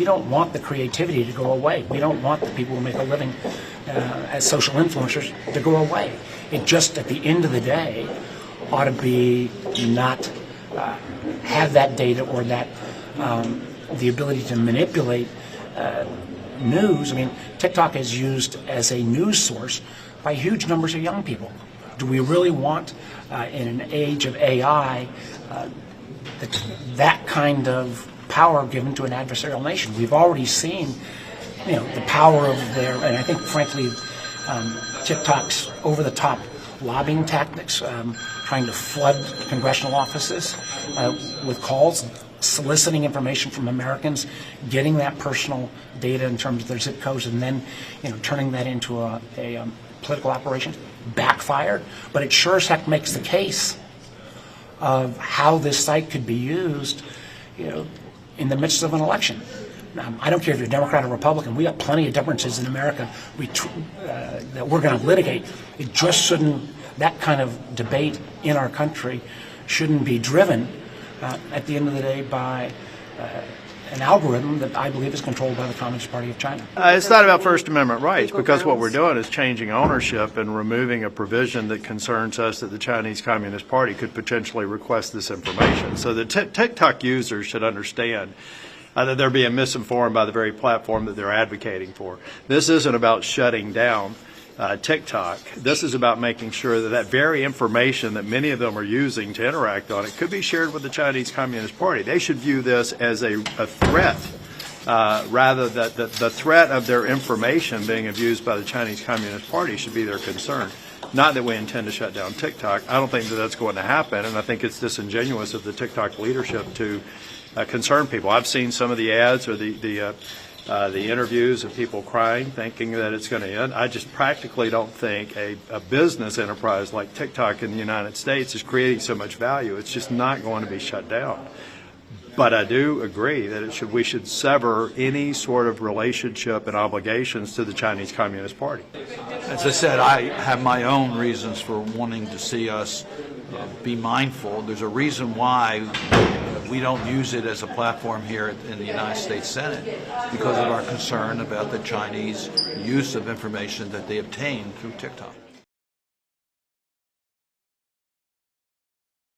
we don't want the creativity to go away. We don't want the people who make a living as social influencers to go away. It just, at the end of the day, ought to be not have that data or that the ability to manipulate news. I mean, TikTok is used as a news source by huge numbers of young people. Do we really want, in an age of AI, that kind of power given to an adversarial nation? We've already seen, the power of their, and I think, frankly, TikTok's over-the-top lobbying tactics, trying to flood congressional offices with calls, soliciting information from Americans, getting that personal data in terms of their zip codes, and then, turning that into a political operation, backfired. But it sure as heck makes the case of how this site could be used, in the midst of an election. I don't care if you're Democrat or Republican. We have plenty of differences in America that we're going to litigate. It just shouldn't. That kind of debate in our country shouldn't be driven, at the end of the day, by an algorithm that I believe is controlled by the Communist Party of China. It's not about First Amendment rights, because what we're doing is changing ownership and removing a provision that concerns us that the Chinese Communist Party could potentially request this information. So the TikTok users should understand that they're being misinformed by the very platform that they're advocating for. This isn't about shutting down TikTok. This is about making sure that that very information that many of them are using to interact on it could be shared with the Chinese Communist Party. They should view this as a threat, rather that the threat of their information being abused by the Chinese Communist Party should be their concern. Not that we intend to shut down TikTok. I don't think that that's going to happen, and I think it's disingenuous of the TikTok leadership to concern people. I've seen some of the ads or the interviews of people crying, thinking that it's going to end. I just practically don't think a business enterprise like TikTok in the United States is creating so much value. It's just not going to be shut down. But I do agree that we should sever any sort of relationship and obligations to the Chinese Communist Party. As I said, I have my own reasons for wanting to see us be mindful. There's a reason why we don't use it as a platform here in the United States Senate, because of our concern about the Chinese use of information that they obtain through TikTok.